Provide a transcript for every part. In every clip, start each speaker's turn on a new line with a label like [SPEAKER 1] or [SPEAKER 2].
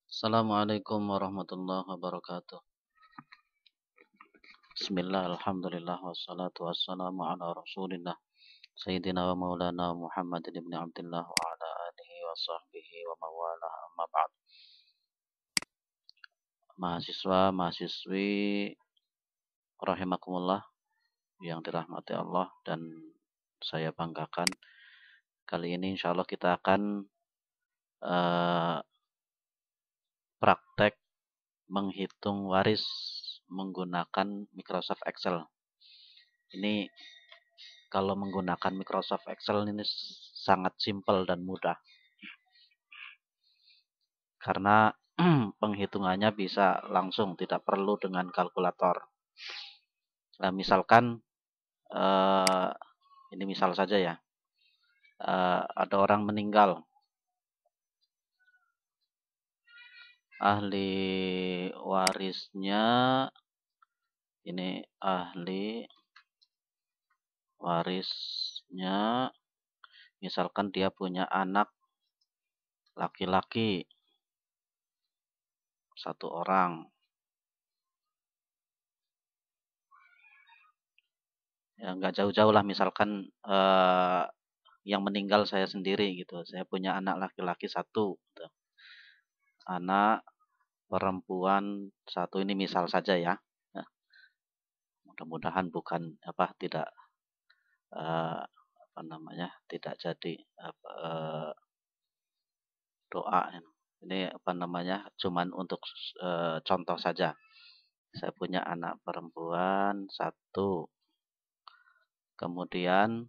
[SPEAKER 1] Assalamualaikum warahmatullahi wabarakatuh. Bismillah, alhamdulillah, wassalatu wassalamu ala rasulillah Sayyidina wa maulana Muhammadin ibn Abdullah wa ala alihi wa sahbihi wa mawalah amma ba'd. Mahasiswa, mahasiswi rahimakumullah yang dirahmati Allah dan saya banggakan. Kali ini insya Allah kita akan praktek menghitung waris menggunakan Microsoft Excel. Ini kalau menggunakan Microsoft Excel ini sangat simpel dan mudah. Karena penghitungannya bisa langsung, tidak perlu dengan kalkulator. Nah, misalkan, ini misal saja ya, ada orang meninggal. Ahli warisnya, ini ahli warisnya, misalkan dia punya anak laki-laki 1 orang. Ya, nggak jauh-jauh lah, misalkan yang meninggal saya sendiri gitu. Saya punya anak laki-laki 1, gitu. Anak perempuan 1, ini misal saja ya. Nah, mudah-mudahan bukan tidak tidak jadi doa. Ini cuman untuk contoh saja. Saya punya anak perempuan 1, kemudian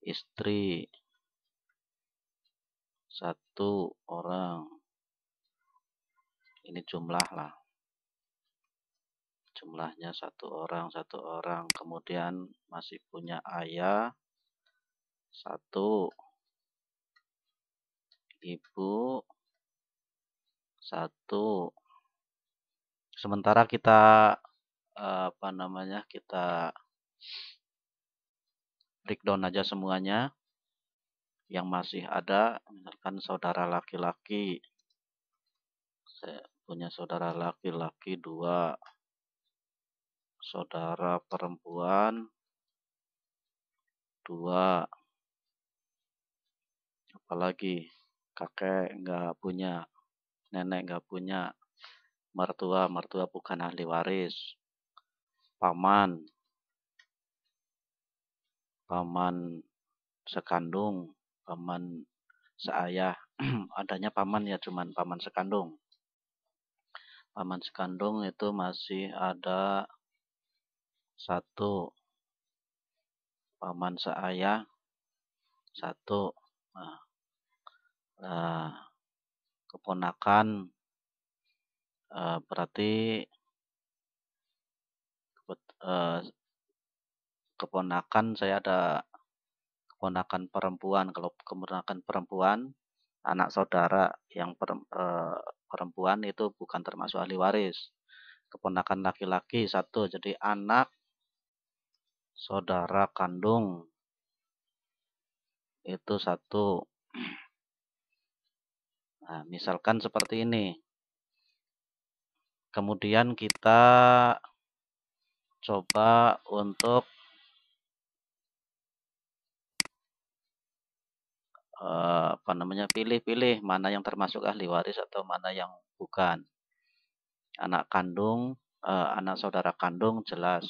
[SPEAKER 1] istri 1 orang. Ini jumlah lah. Jumlahnya 1 orang, 1 orang. Kemudian masih punya ayah 1, ibu 1. Sementara kita kita breakdown aja semuanya. Yang masih ada, misalkan saudara laki-laki. Saya punya saudara laki-laki 2, saudara perempuan 2. Apalagi kakek nggak punya, nenek nggak punya, mertua bukan ahli waris, paman sekandung, paman seayah. Adanya paman ya, cuman paman sekandung. Paman sekandung itu masih ada 1, paman seayah 1. Nah, keponakan berarti keponakan saya ada keponakan perempuan. Kalau keponakan perempuan, anak saudara yang perempuan itu bukan termasuk ahli waris. Keponakan laki-laki 1, jadi anak saudara kandung itu 1. Nah, misalkan seperti ini. Kemudian kita coba untuk pilih-pilih mana yang termasuk ahli waris atau mana yang bukan. Anak kandung, anak saudara kandung jelas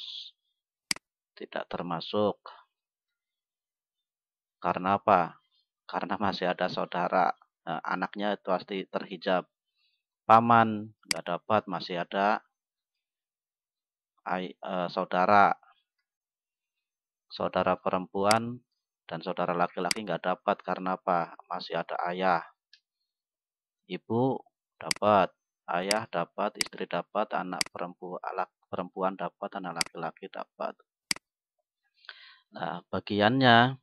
[SPEAKER 1] tidak termasuk. Karena apa? Karena masih ada saudara. Anaknya itu pasti terhijab. Paman nggak dapat, masih ada saudara. Saudara perempuan dan saudara laki-laki nggak dapat. Karena apa? Masih ada ayah. Ibu dapat, ayah dapat, istri dapat, anak perempuan dapat, anak laki-laki dapat. Nah, bagiannya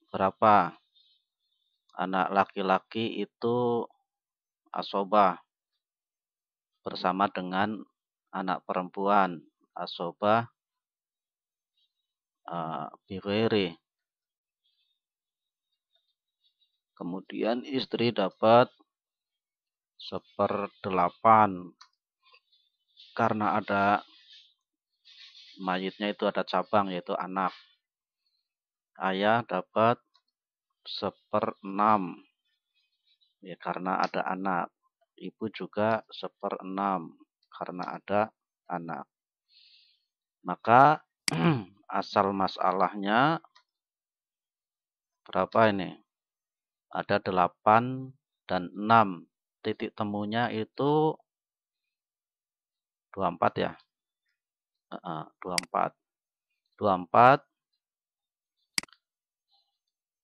[SPEAKER 1] berapa? Anak laki-laki itu asobah bersama dengan anak perempuan. Asobah bighairi. Kemudian istri dapat 1/8. Karena ada mayitnya itu ada cabang yaitu anak. Ayah dapat 1/6. Ya, karena ada anak. Ibu juga 1/6 karena ada anak. Maka asal masalahnya berapa ini? Ada 8 dan 6. Titik temunya itu 24 ya. 24. 24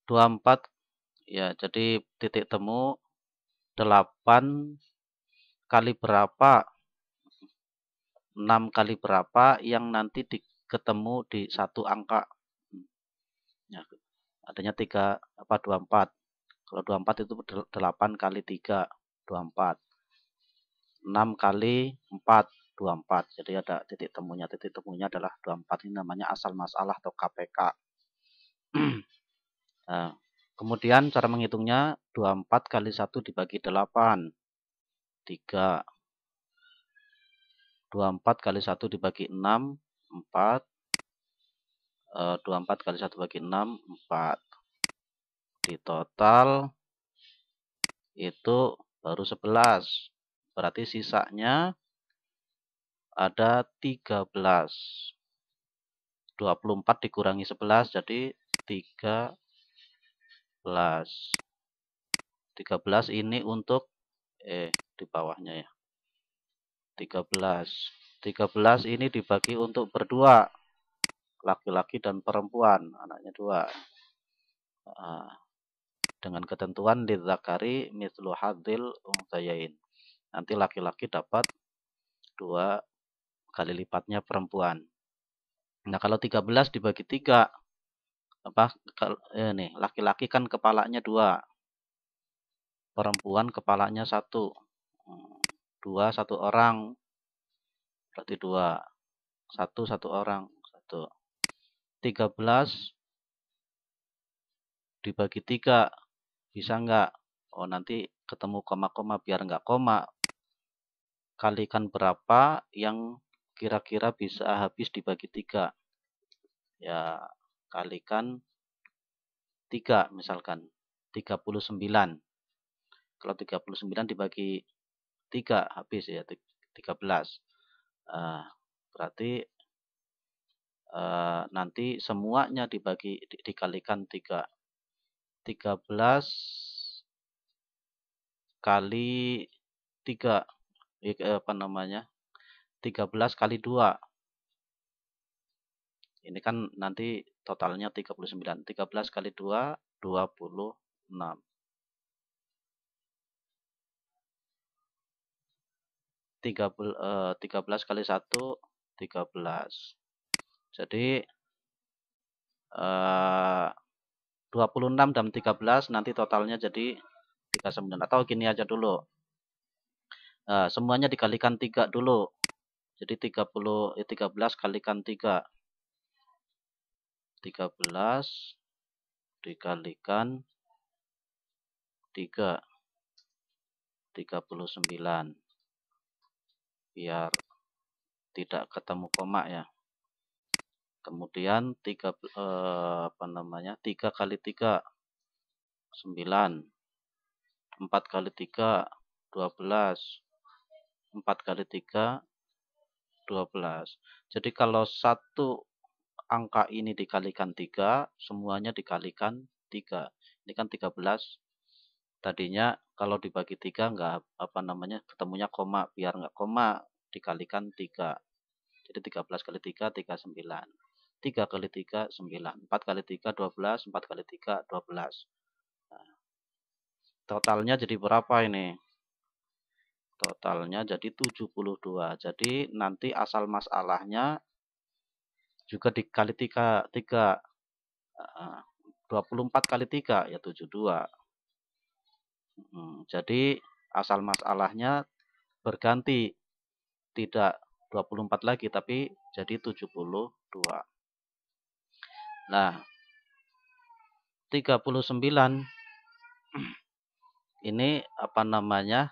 [SPEAKER 1] 24 ya, jadi titik temu 8 kali berapa, 6 kali berapa yang nanti ketemu di satu angka. Ya, adanya 24. Kalau 24 itu 8 kali 3, 24. 6 kali 4, 24. Jadi ada titik temunya. Titik temunya adalah 24. Ini namanya asal masalah atau KPK. Nah, kemudian cara menghitungnya 24 kali 1 dibagi 8. 3. 24 kali 1 dibagi 6, 4. 24 kali 1 bagi 6, 4. Di total itu baru 11. Berarti sisanya ada 13. 24 dikurangi 11 jadi 13. 13 ini untuk di bawahnya ya. 13. 13 ini dibagi untuk berdua. Laki-laki dan perempuan, anaknya 2. Dengan ketentuan lidzakari mithlu hadzil unthayain. Nanti laki-laki dapat 2 kali lipatnya perempuan. Nah, kalau 13 dibagi 3, nih, laki-laki kan kepalanya 2. Perempuan kepalanya 1. 2 1 orang. Berarti 2. 1 1 orang. 1. 13 dibagi 3. Bisa enggak? Oh, nanti ketemu koma-koma, biar enggak koma. Kalikan berapa yang kira-kira bisa habis dibagi 3. Ya, kalikan 3 misalkan. 39. Kalau 39 dibagi 3 habis ya 13. Berarti nanti semuanya dikalikan 3. 13 kali 3. 13 kali 2. Ini kan nanti totalnya 39. 13 kali 2, 26. 13 kali 1, 13. Jadi 26 dan 13 nanti totalnya jadi 39. Atau gini aja dulu. Semuanya dikalikan 3 dulu. Jadi 13 kalikan 3. 13 dikalikan 3. 39. Biar tidak ketemu koma ya. Kemudian 3 kali 3 9. 4 kali 3 12. 4 kali 3 12. Jadi kalau satu angka ini dikalikan 3, semuanya dikalikan 3. Ini kan 13. Tadinya kalau dibagi 3 enggak ketemunya koma, biar enggak koma dikalikan 3. Jadi 13 kali 3 39. 3 kali 3 9. 4 kali 3 12, 4 kali 3 12. Nah, totalnya jadi berapa ini? Totalnya jadi 72. Jadi nanti asal masalahnya juga dikali 3. 24 kali 3 ya 72. Jadi asal masalahnya berganti. Tidak 24 lagi tapi jadi 72. Nah, 39 ini apa namanya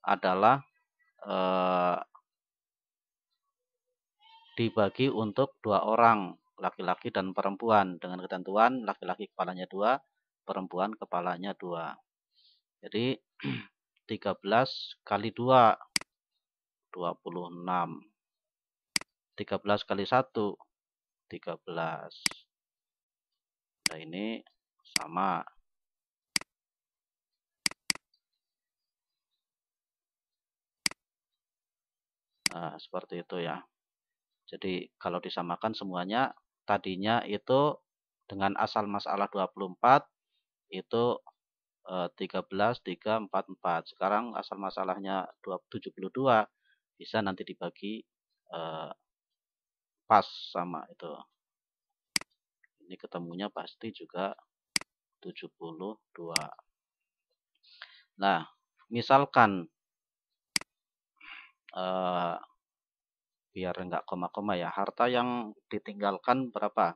[SPEAKER 1] adalah dibagi untuk 2 orang, laki-laki dan perempuan, dengan ketentuan laki-laki kepalanya 2, perempuan kepalanya 2. Jadi 13 kali 2, 26. 13 kali 1, 13. Nah, ini sama. Nah, seperti itu ya. Jadi kalau disamakan semuanya, tadinya itu dengan asal masalah 24, itu 13, 3, 4, 4. Sekarang asal masalahnya 72, bisa nanti dibagi pas sama itu. Ini ketemunya pasti juga 72. Nah, misalkan biar enggak koma-koma ya, harta yang ditinggalkan berapa?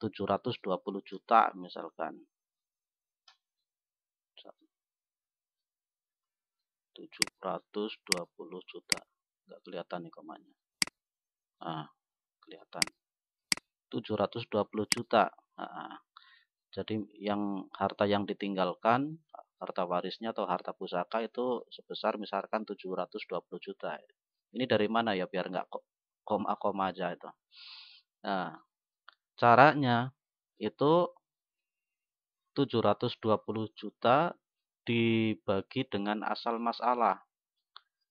[SPEAKER 1] 720 juta misalkan. 720 juta. Enggak kelihatan nih komanya. Nah, kelihatan. 720 juta. Nah, jadi harta yang ditinggalkan, harta warisnya atau harta pusaka itu sebesar misalkan 720 juta. Ini dari mana ya biar nggak koma-koma aja itu. Nah, caranya itu 720 juta dibagi dengan asal masalah.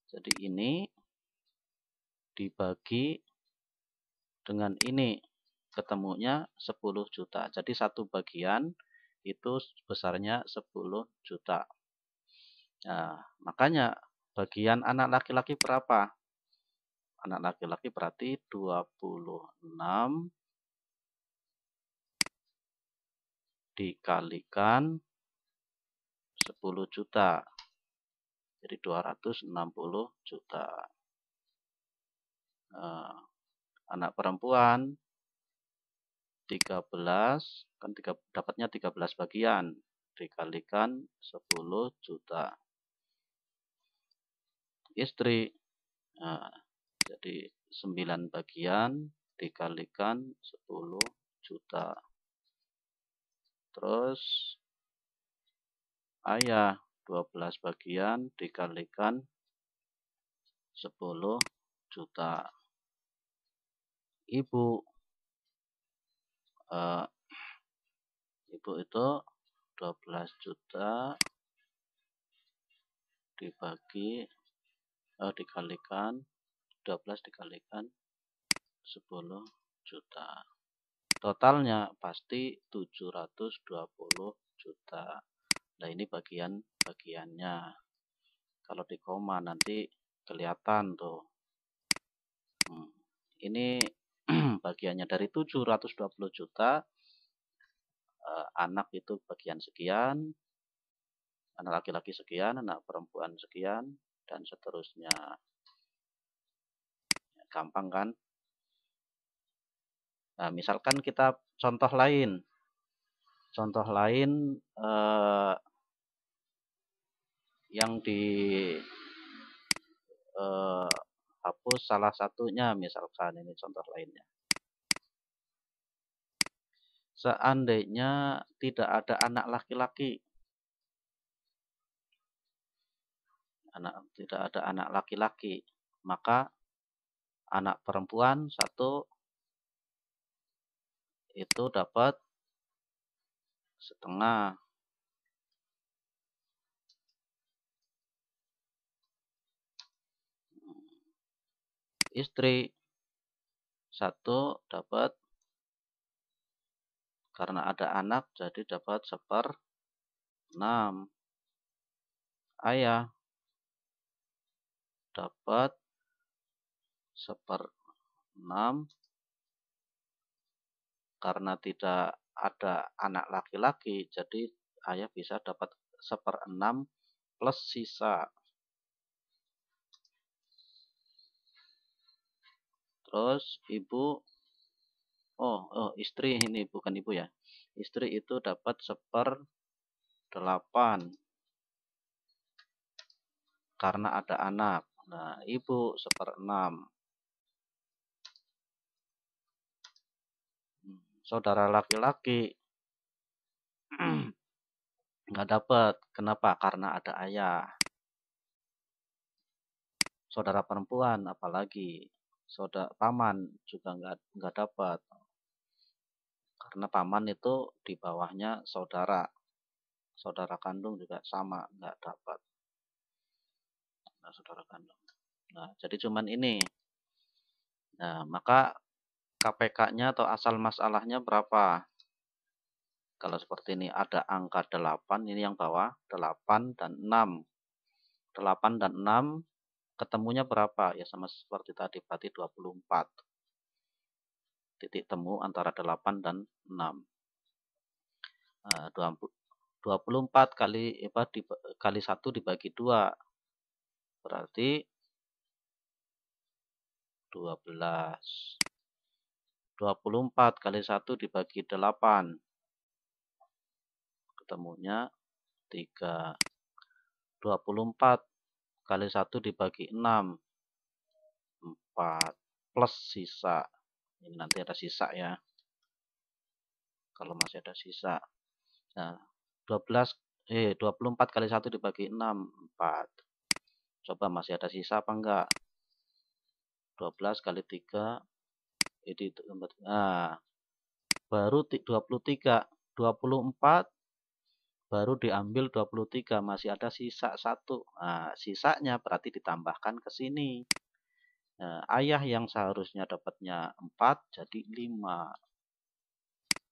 [SPEAKER 1] Jadi ini dibagi dengan ini, ketemunya 10 juta. Jadi satu bagian itu besarnya 10 juta. Nah, makanya bagian anak laki-laki berapa? Anak laki-laki berarti 26 dikalikan 10 juta. Jadi 260 juta. Anak perempuan 13, kan dapatnya 13 bagian. Dikalikan 10 juta. Istri, jadi 9 bagian dikalikan 10 juta. Terus ayah 12 bagian dikalikan 10 juta. Ibu ibu itu 12 juta dikalikan 12 dikalikan 10 juta. Totalnya pasti 720 juta. Nah, ini bagiannya. Kalau di koma nanti kelihatan tuh. Ini bagiannya dari 720 juta. Anak itu bagian sekian. Anak laki-laki sekian, anak perempuan sekian, dan seterusnya. Gampang kan? Nah, misalkan kita contoh lain. Contoh lain yang hapus salah satunya, misalkan ini contoh lainnya. Seandainya tidak ada anak laki-laki, maka anak perempuan 1 itu dapat setengah. Istri 1 dapat, karena ada anak jadi dapat 1/6. Ayah dapat 1/6 karena tidak ada anak laki-laki, jadi ayah bisa dapat 1/6 plus sisa. Terus ibu, istri ini bukan ibu ya. Istri itu dapat 8 karena ada anak. Nah, ibu 1/6. Saudara laki-laki nggak dapat. Kenapa? Karena ada ayah. Saudara perempuan apalagi saudara paman juga nggak dapat. Karena paman itu di bawahnya saudara. Saudara kandung juga sama, nggak dapat. Nah, saudara kandung. Nah, jadi cuman ini. Nah, maka KPK-nya atau asal masalahnya berapa? Kalau seperti ini ada angka 8, ini yang bawah, 8 dan 6. 8 dan 6 ketemunya berapa? Ya sama seperti tadi, berarti 24. Titik temu antara 8 dan 6. Nah, 24 kali 1 dibagi 2. Berarti 12. 24 kali 1 dibagi 8. Ketemunya 3. 24 kali 1 dibagi 6. 4. Plus sisa. Ini nanti ada sisa ya. Kalau masih ada sisa. Nah, 24 kali 1 dibagi 6. 4. Coba masih ada sisa apa enggak? 12 kali 3. Nah, baru 23. 24 baru diambil 23, masih ada sisa 1. Nah, sisanya berarti ditambahkan ke sini. Nah, ayah yang seharusnya dapatnya 4 jadi 5.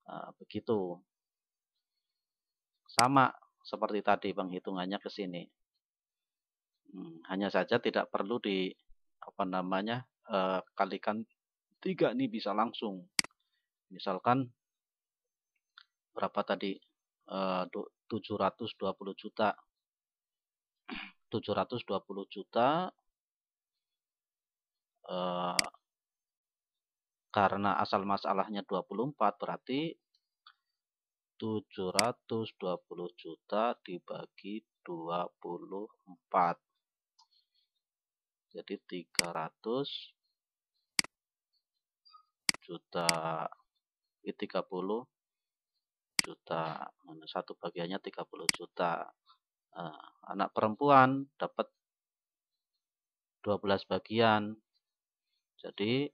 [SPEAKER 1] Nah, begitu. Sama seperti tadi penghitungannya ke sini. Hanya saja tidak perlu kalikan 3 ini bisa langsung. Misalkan berapa tadi? 720 juta. 720 juta karena asal masalahnya 24 berarti 720 juta dibagi 24. Jadi 300 juta. 30 juta. Satu bagiannya 30 juta. Anak perempuan dapat 12 bagian. Jadi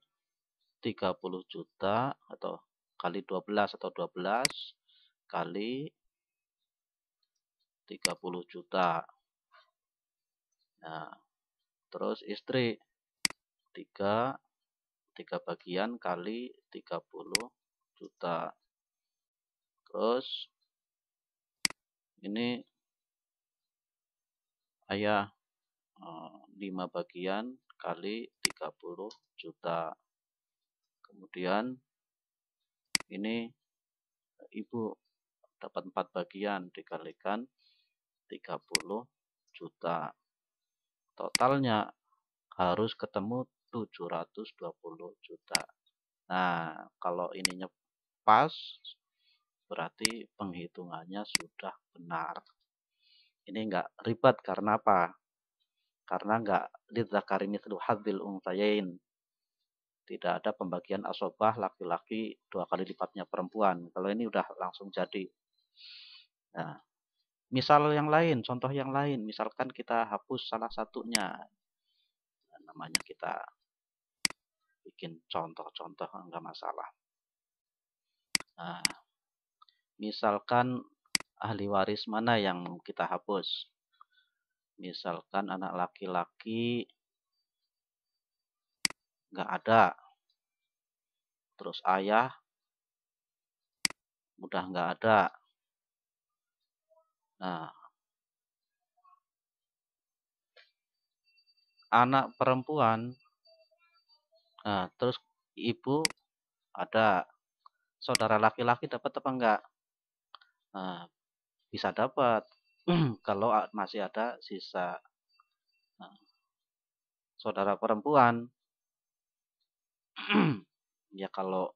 [SPEAKER 1] 30 juta atau kali 12 atau 12 kali 30 juta. Nah, terus istri 3 bagian kali 30 juta. Terus ini ayah 5 bagian kali 30 juta. Kemudian ini ibu dapat 4 bagian dikalikan 30 juta. Totalnya harus ketemu 720 juta. Nah, kalau ininya pas, berarti penghitungannya sudah benar. Ini enggak ribet karena apa? Karena enggak lidzakari mithlu hadzil unthayain. Tidak ada pembagian asobah laki-laki 2 kali lipatnya perempuan. Kalau ini udah langsung jadi. Nah, misal yang lain, contoh yang lain. Misalkan kita hapus salah satunya. Namanya kita bikin contoh-contoh, enggak masalah. Nah, misalkan ahli waris mana yang kita hapus? Misalkan anak laki-laki nggak ada. Terus ayah udah nggak ada. Nah, anak perempuan, nah, terus ibu ada. Saudara laki-laki dapat apa enggak? Nah, bisa dapat kalau masih ada sisa. Nah, saudara perempuan, ya kalau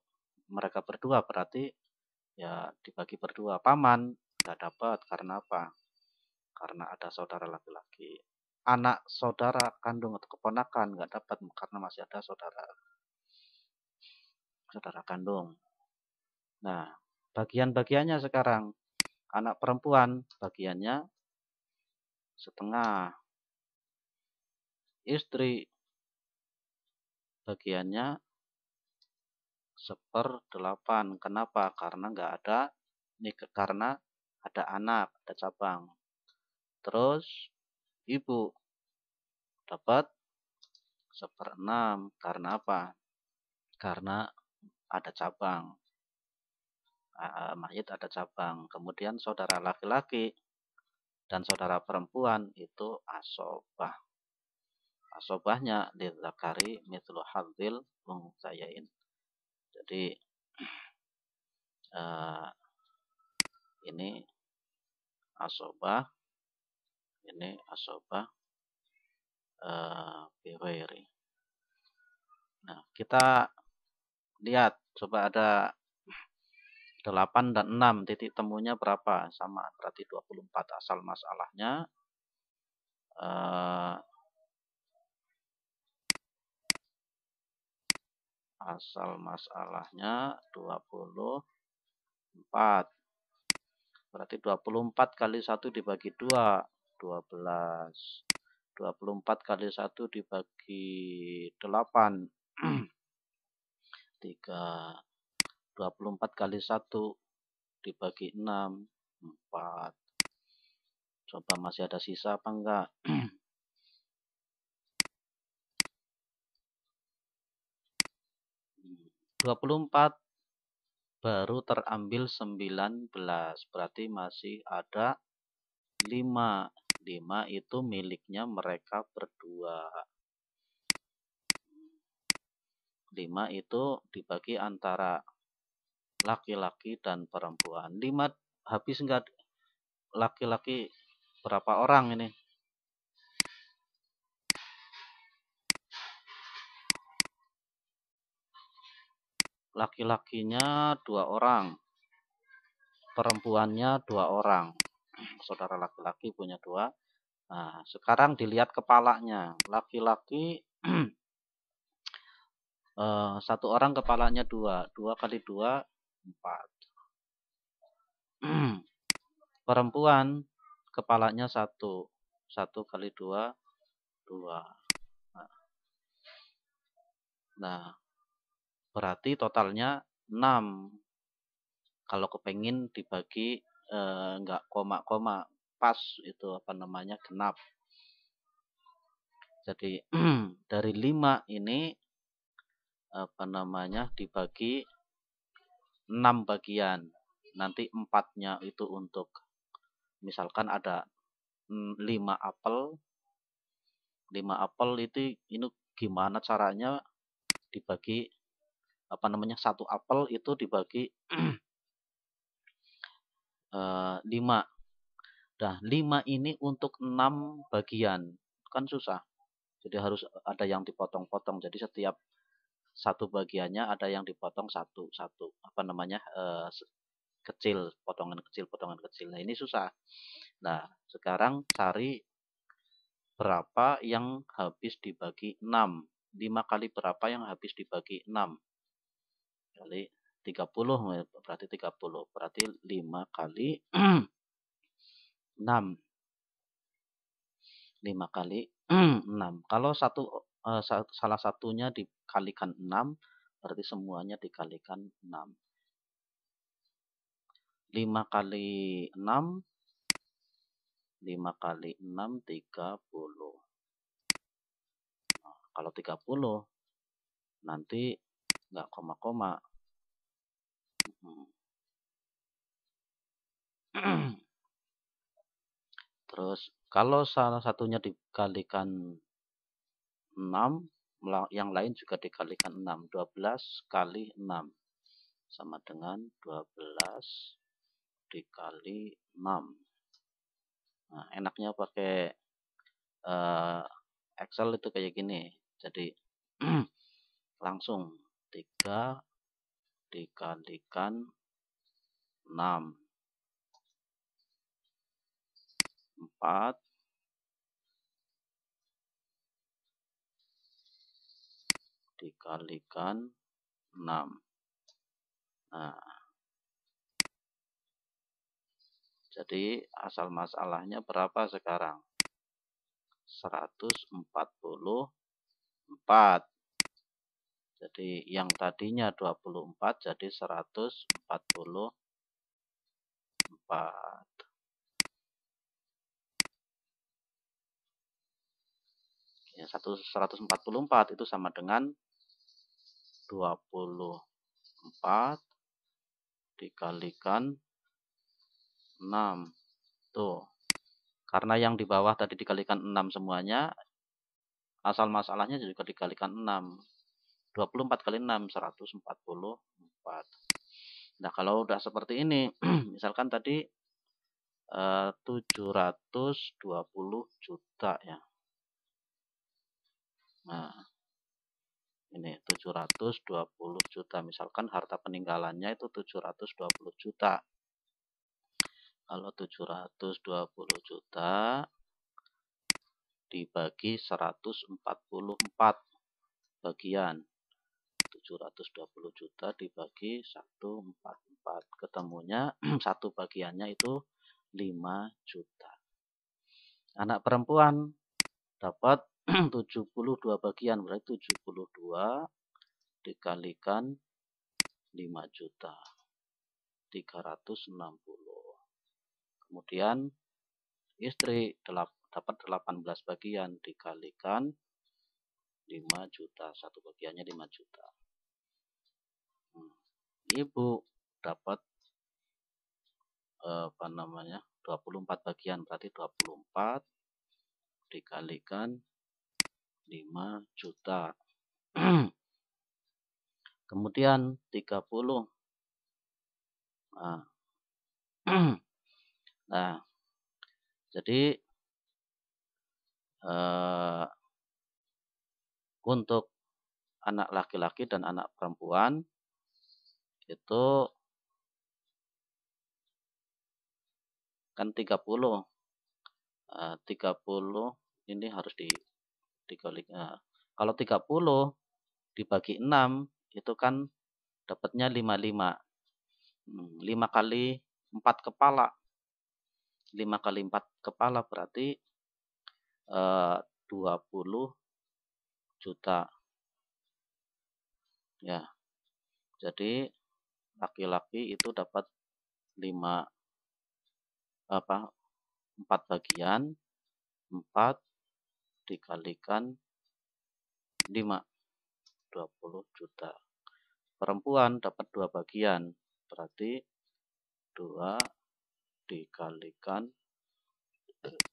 [SPEAKER 1] mereka berdua berarti ya dibagi berdua. Paman Nggak dapat. Karena apa? Karena ada saudara laki-laki. Anak saudara kandung atau keponakan nggak dapat karena masih ada saudara kandung. Nah, bagian-bagiannya sekarang. Anak perempuan bagiannya setengah. Istri bagiannya 1/8. Kenapa? Karena nggak ada karena ada anak, ada cabang. Terus ibu dapat 1/6. Karena apa? Karena ada cabang. Mayit ada cabang. Kemudian saudara laki-laki dan saudara perempuan itu asobah. Asobahnya lidzakari mithlu hadzil untsayain. Jadi ini asobah, ini asobah biwairi. Nah, kita lihat coba ada 8 dan 6, titik temunya berapa? Sama, berarti 24. Asal masalahnya asal masalahnya 24. Berarti 24 kali 1 dibagi 2, 12. 24 kali 1 dibagi 8, 3. 24 kali 1 dibagi 6, 4. Coba masih ada sisa apa enggak? 24 baru terambil 19. Berarti masih ada 5. 5 itu miliknya mereka berdua. 5 itu dibagi antara laki-laki dan perempuan. 5 habis enggak? Laki-laki berapa orang ini? Laki-lakinya 2 orang. Perempuannya 2 orang. Saudara laki-laki punya 2. Nah, sekarang dilihat kepalanya. Laki-laki 1 orang kepalanya 2. 2 kali 2, 4. Perempuan kepalanya 1. 1 kali 2, 2. Nah, berarti totalnya 6. Kalau kepengin dibagi enggak koma-koma, pas itu apa namanya, genap. Jadi dari 5 ini apa namanya dibagi 6 bagian. Nanti 4-nya itu untuk misalkan ada 5 apel. 5 apel itu ini gimana caranya dibagi apa namanya, 1 apel itu dibagi 5. Nah, 5 ini untuk 6 bagian. Kan susah. Jadi harus ada yang dipotong-potong. Jadi setiap satu bagiannya ada yang dipotong satu-satu. Apa namanya? Kecil, potongan kecil. Nah, ini susah. Nah, sekarang cari berapa yang habis dibagi 6. 5 kali berapa yang habis dibagi 6? Kali 30, berarti 30. Berarti 5 kali 6. 5 kali 6. Kalau salah satunya dikalikan 6, berarti semuanya dikalikan 6. 5 kali 6, 5 kali 6, 30. Nah, kalau 30, nanti nggak koma-koma. Terus, kalau salah satunya dikalikan 6, yang lain juga dikalikan 6. 12 kali 6 sama dengan 12 dikali 6. Nah, enaknya pakai Excel itu kayak gini. Jadi langsung 3 dikalikan 6. 4 dikalikan 6. Nah, jadi asal masalahnya berapa sekarang? 144. Jadi yang tadinya 24 jadi 144. Ya, 144 itu sama dengan 24 dikalikan 6. Tuh. Karena yang di bawah tadi dikalikan 6 semuanya, asal masalahnya juga dikalikan 6. 24 kali 6, 144. Nah, kalau udah seperti ini, misalkan tadi 720 juta ya. Nah, ini 720 juta. Misalkan harta peninggalannya itu 720 juta. Kalau 720 juta dibagi 144 bagian. 720 juta dibagi 144. Ketemunya satu bagiannya itu 5 juta. Anak perempuan dapat 72 bagian, berarti 72 dikalikan 5 juta. 360. Kemudian istri dapat 18 bagian dikalikan 5 juta. Satu bagiannya 5 juta. Ibu dapat 24 bagian, berarti 24 dikalikan 5 juta. Kemudian 30. Nah, jadi untuk anak laki-laki dan anak perempuan itu kan 30. 30 ini harus dikali. Kalau 30 dibagi 6 itu kan dapatnya 55. 5 kali 4 kepala. 5 kali 4 kepala berarti 20 juta. Ya. Jadi laki-laki itu dapat 4 bagian, 4 dikalikan 5, 20 juta. Perempuan dapat 2 bagian, berarti 2 dikalikan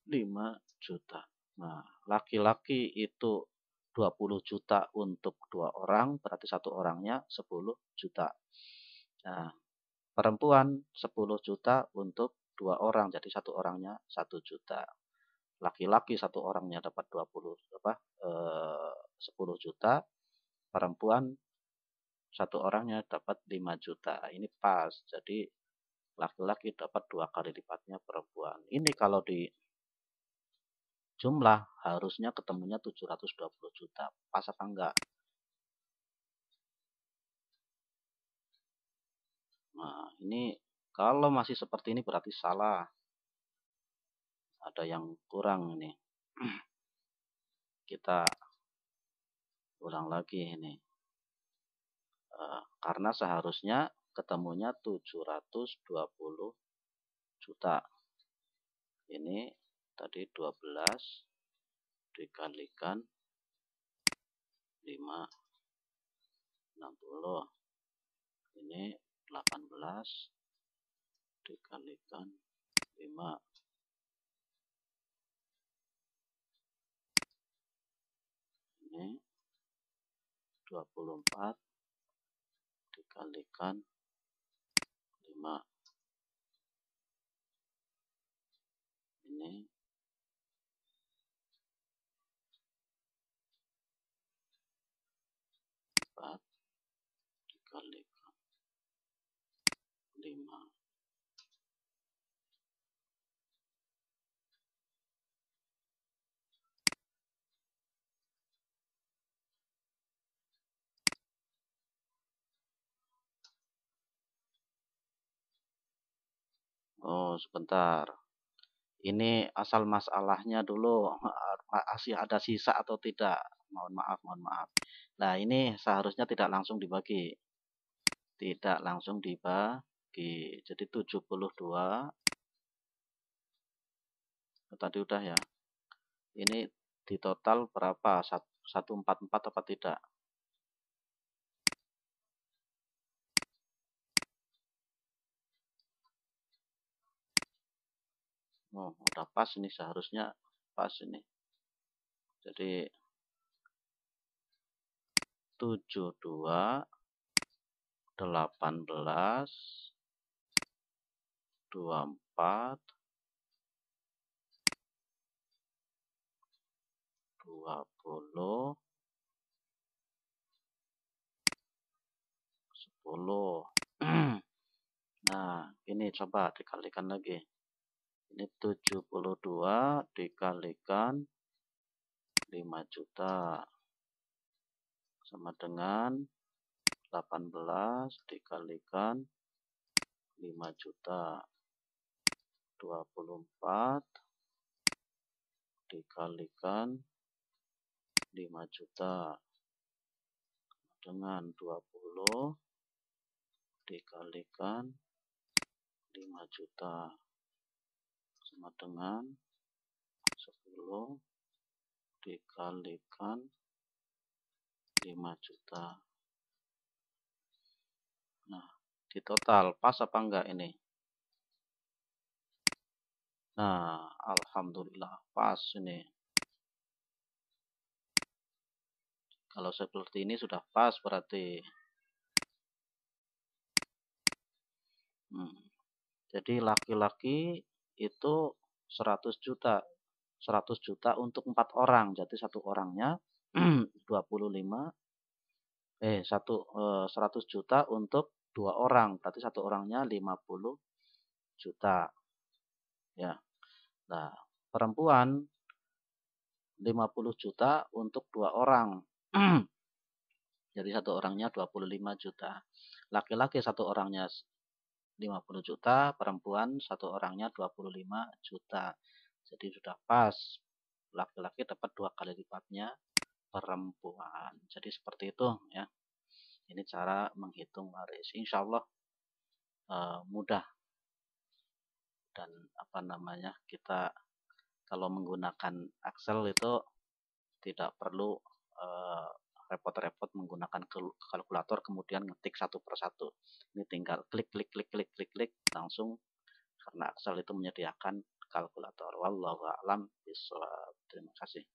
[SPEAKER 1] 5 juta. Nah, laki-laki itu 20 juta untuk 2 orang, berarti satu orangnya 10 juta. Nah, perempuan 10 juta untuk 2 orang, jadi satu orangnya 1 juta. Laki-laki satu orangnya dapat 10 juta, perempuan satu orangnya dapat 5 juta. Ini pas. Jadi laki-laki dapat 2 kali lipatnya perempuan. Ini kalau di jumlah harusnya ketemunya 720 juta. Pas apa enggak? Nah, ini kalau masih seperti ini berarti salah. Ada yang kurang ini. Kita ulang lagi ini. Karena seharusnya ketemunya 720 juta. Ini tadi 12 dikalikan 5, 60. Ini 18 dikalikan 5. Ini 24 dikalikan 5. Ini 4 dikalikan 5. Oh, sebentar. Ini asal masalahnya dulu, masih ada sisa atau tidak. Mohon maaf, mohon maaf. Nah, ini seharusnya tidak langsung dibagi. Tidak langsung dibagi. Jadi 72, tadi udah ya. Ini di total berapa? 144 apa tidak? Oh, udah pas ini, seharusnya pas ini. Jadi 72, 18, 24, 20, 10. Nah, ini coba dikalikan lagi. Ini 72 dikalikan 5 juta sama dengan 18 dikalikan 5 juta. 24 dikalikan 5 juta dengan 20 dikalikan 5 juta sama dengan 10 dikalikan 5 juta. Nah, di total pas apa enggak ini? Nah, alhamdulillah pas ini. Kalau seperti ini sudah pas berarti. Jadi laki-laki itu 100 juta. 100 juta untuk 4 orang. Jadi satu orangnya 25, 100 juta untuk 2 orang. Berarti satu orangnya 50 juta. Ya. Nah, perempuan 50 juta untuk 2 orang. Jadi satu orangnya 25 juta. Laki-laki satu orangnya 50 juta, perempuan satu orangnya 25 juta. Jadi sudah pas. Laki-laki dapat 2 kali lipatnya perempuan. Jadi seperti itu ya. Ini cara menghitung waris. Insya Allah mudah, dan apa namanya, kita kalau menggunakan Excel itu tidak perlu repot-repot menggunakan kalkulator kemudian ngetik satu persatu. Ini tinggal klik klik klik klik klik klik langsung, karena Excel itu menyediakan kalkulator. Wallahu a'lam bishawab. Terima kasih.